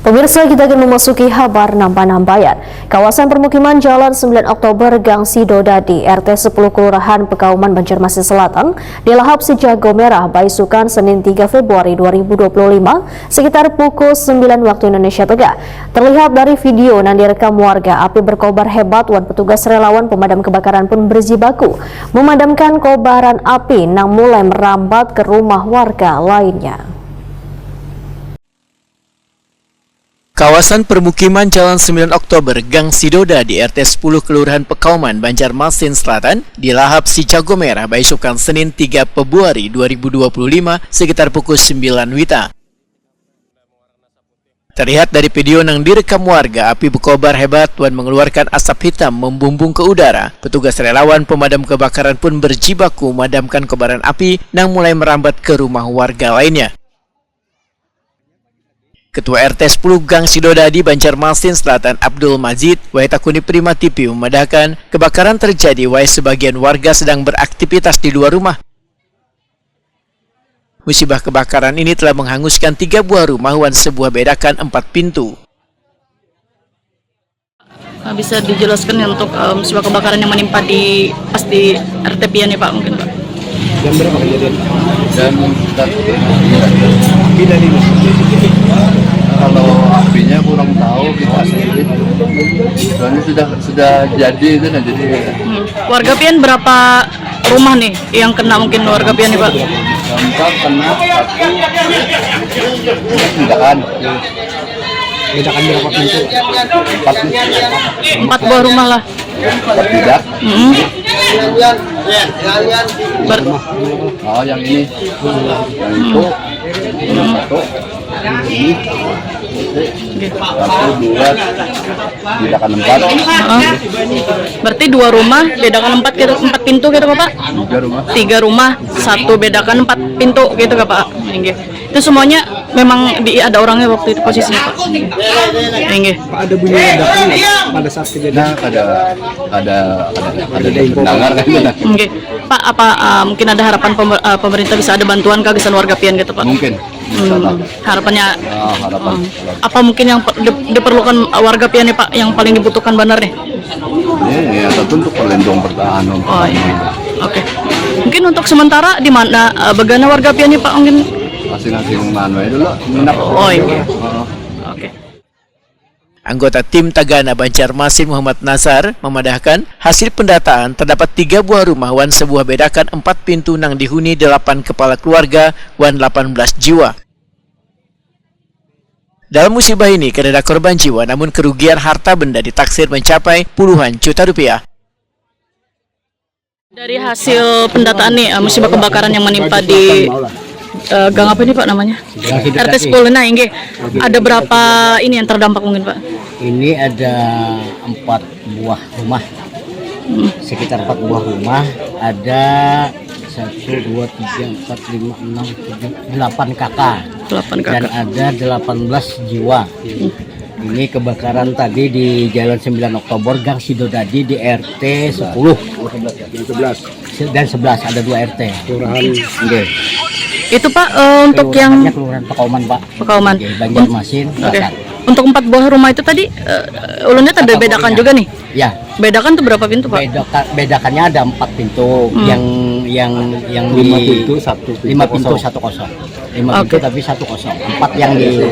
Pemirsa, kita akan memasuki kabar nambahan. Kawasan permukiman Jalan 9 Oktober Gang Sidodadi, RT 10 Kelurahan Pekauman, Banjarmasin Selatan, dilahap si jago merah Baisukan Senin 3 Februari 2025 sekitar pukul 9 waktu Indonesia Tengah. Terlihat dari video yang direkam warga, api berkobar hebat dan petugas relawan pemadam kebakaran pun berjibaku memadamkan kobaran api yang mulai merambat ke rumah warga lainnya. Kawasan permukiman Jalan 9 Oktober Gang Sidodadi RT 10 Kelurahan Pekauman, Banjarmasin Selatan dilahap si jago merah Baisukan Senin 3 Februari 2025 sekitar pukul 9 WITA. Terlihat dari video yang direkam warga, api berkobar hebat dan mengeluarkan asap hitam membumbung ke udara. Petugas relawan pemadam kebakaran pun berjibaku memadamkan kobaran api yang mulai merambat ke rumah warga lainnya. Ketua RT 10 Gang Sidodadi Banjarmasin Selatan Abdul Majid Waitakuni Prima TV memandahkan kebakaran terjadi sebagian warga sedang beraktivitas di luar rumah. Musibah kebakaran ini telah menghanguskan 3 buah rumah dan sebuah bedakan 4 pintu. Bisa dijelaskan ya untuk musibah kebakaran yang menimpa di RT Pian ya Pak, mungkin Pak? Jam berapa kejadian? Jam 4. Dari kalau apinya kurang tahu, kita sendiri. Soalnya sudah jadi itu nah jadi. Warga Pian berapa rumah nih yang kena, mungkin warga Pian nih Pak? Dampak kena 1 bedakan. Bedakan berapa pintu? 4 buah rumah lah. 4 bedak. Oh, yang ini. Yang itu. Satu. Ini. 1, 2. Bedakan 4. Berarti 2 rumah, bedakan 4 gitu, 4 pintu gitu Pak? 3 rumah. 3 rumah, 1 bedakan 4 pintu gitu Pak? Itu semuanya memang ada orangnya waktu itu posisinya Pak? Pak, ada bunyi ledakan pada saat kejadian? Ada pendengar kan? Pak, apa mungkin ada harapan pemerintah bisa ada bantuan kehabisan warga Pian gitu Pak? Mungkin. Harapannya Harapan. apa mungkin yang diperlukan warga Pian nih Pak, yang paling dibutuhkan benar nih? Ya tentu untuk perlindungan pertahanan. Oh iya. Oke. Mungkin untuk sementara di mana bagaimana warga Pian nih Pak, mungkin Masing-masing manual dulu menap. Oh iya. Oke. Anggota tim Tagana Banjarmasin Muhammad Nazar memadahkan hasil pendataan terdapat 3 buah rumah dan sebuah bedakan 4 pintu yang dihuni 8 kepala keluarga dan 18 jiwa. Dalam musibah ini tidak ada korban jiwa, namun kerugian harta benda ditaksir mencapai puluhan juta rupiah. Dari hasil pendataan nih musibah kebakaran yang menimpa di gang apa ini Pak namanya? RT 10. Nah, ini ada berapa ini yang terdampak mungkin Pak? Ini ada 4 buah rumah, sekitar 4 buah rumah. Ada 1, 2, 3, 4, 5, 6, 7, 8 kakak. 8 kakak. Dan ada 18 jiwa. Ini kebakaran tadi di Jalan 9 Oktober Gang Sidodadi di RT 10 dan 11, ada 2 RT. Itu Pak untuk yang Kelurahan Pekauman Pak. Pekauman. Banjarmasin. Oke. Untuk 4 buah rumah itu tadi ulunnya ada bedakan juga nih. Ya. Bedakan tuh berapa pintu Pak? Bedakannya ada 4 pintu. Yang 5 pintu 1 pintu. 5 pintu 1 kosong. 5 pintu tapi 1 kosong. 4 yang di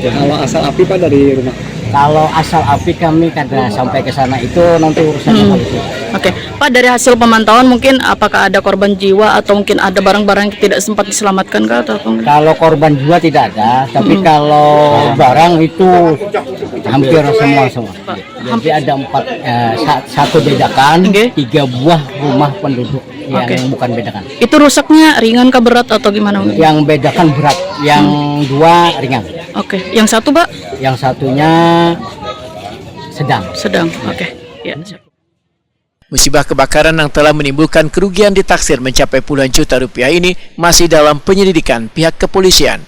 Kalau asal api Pak dari rumah? Kalau asal api kami karena sampai ke sana itu nanti urusannya polisi. Oke, Pak, dari hasil pemantauan mungkin apakah ada korban jiwa atau mungkin ada barang-barang yang tidak sempat diselamatkan kah atau apa? Kalau korban jiwa tidak ada, tapi kalau barang itu hampir semua. Jadi ada 1 bedakan, 3 buah rumah penduduk yang bukan bedakan. Itu rusaknya ringan kah berat atau gimana? Yang bedakan berat, yang 2 ringan. Oke, yang 1 Pak? Yang satunya sedang. Oke. Ya. Musibah kebakaran yang telah menimbulkan kerugian ditaksir mencapai puluhan juta rupiah ini masih dalam penyelidikan pihak kepolisian.